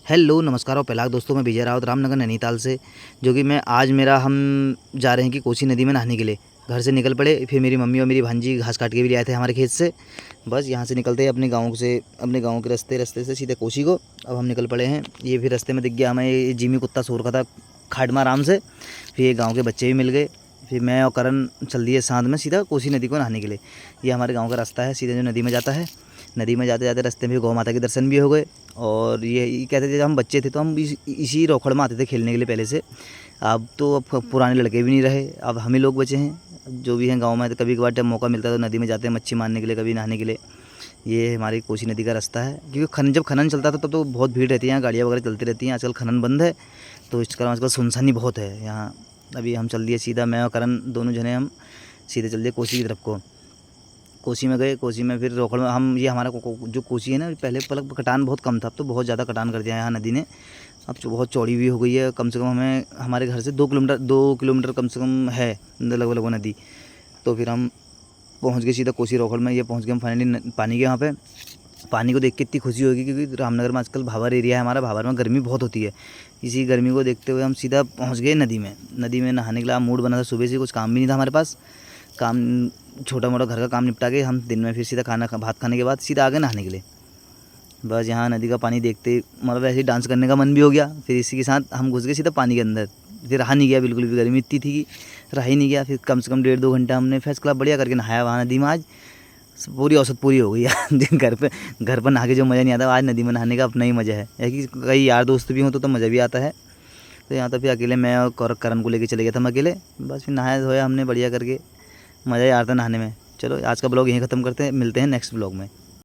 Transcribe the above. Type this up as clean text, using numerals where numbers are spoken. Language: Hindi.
हेलो नमस्कार और पहला दोस्तों, मैं विजय रावत रामनगर नैनीताल से। जो कि मैं आज मेरा हम जा रहे हैं कि कोसी नदी में नहाने के लिए। घर से निकल पड़े, फिर मेरी मम्मी और मेरी भांजी घास काट के भी ले आए थे हमारे खेत से। बस यहाँ से निकलते हैं अपने गांव के रास्ते से सीधे कोसी को। अब हम निकल पड़े हैं। ये फिर रास्ते में दिख गया हमें ये जिमी कुत्ता सो रखा था खाट में आराम से। फिर ये गाँव के बच्चे भी मिल गए। फिर मैं और करण चल दिए साथ में सीधा कोसी नदी को नहाने के लिए। ये हमारे गाँव का रास्ता है सीधे जो नदी में जाता है। नदी में जाते जाते रास्ते में गौ माता के दर्शन भी हो गए। और ये कहते थे, जब हम बच्चे थे तो हम इसी रोखड़ में आते थे खेलने के लिए पहले से। अब पुराने लड़के भी नहीं रहे, अब हम ही लोग बचे हैं जो भी हैं गांव में। तो कभी कभार जब मौका मिलता है तो नदी में जाते हैं मच्छी मारने के लिए, कभी नहाने के लिए। ये हमारी कोसी नदी का रास्ता है। क्योंकि जब खनन चलता था तब तो बहुत भीड़ रहती है यहाँ, गाड़ियाँ वगैरह चलती रहती हैं। आजकल खनन बंद है तो इस कारण आजकल सुनसानी बहुत है यहाँ। अभी हम चल दिए सीधा, मैं और करण दोनों जने हम सीधे चल दिए कोसी की तरफ को। कोसी में गए। कोसी में फिर रोकड़ में हम ये हमारा जो कोसी है ना, पहले पलक कटान बहुत कम था, अब तो बहुत ज़्यादा कटान कर दिया है यहाँ नदी ने। अब जो बहुत चौड़ी भी हो गई है। कम से कम हमें हमारे घर से 2 किलोमीटर कम से कम है लगभग वो नदी। तो फिर हम पहुँच गए सीधा कोसी रोकड़ में। ये पहुँच गए हम फाइनली पानी के यहाँ पे। पानी को देख के इतनी खुशी होगी क्योंकि रामनगर में आजकल भावर एरिया है हमारा, भावर में गर्मी बहुत होती है। इसी गर्मी को देखते हुए हम सीधा पहुँच गए नदी में। नदी में नहाने के लिए मूड बना था, सुबह से कुछ काम भी नहीं था हमारे पास। काम छोटा मोटा घर का काम निपटा के हम दिन में फिर सीधा भात खाने के बाद सीधा आ गए नहाने के लिए। बस यहाँ नदी का पानी देखते मतलब ऐसे ही डांस करने का मन भी हो गया। फिर इसी के साथ हम घुस गए सीधा पानी के अंदर। फिर रहा नहीं गया, बिल्कुल भी गर्मी इतनी थी कि रहा ही नहीं गया। फिर कम से कम 1.5-2 घंटा हमने फर्स्ट क्लास बढ़िया करके नहाया वहाँ नदी में। आज पूरी औसत पूरी हो गई यार। घर पर नहा के जो मज़ा नहीं आता, आज नदी में नहाने का अपना ही मज़ा है कि कई यार दोस्त भी हों तो मज़ा भी आता है। तो यहाँ तो फिर अकेले मैं और करण को लेके चले गया था मैं अकेले। बस फिर नहाया धोया हमने बढ़िया करके, मज़ा ही आता नहाने में। चलो आज का ब्लॉग यहीं ख़त्म करते हैं, मिलते हैं नेक्स्ट ब्लॉग में।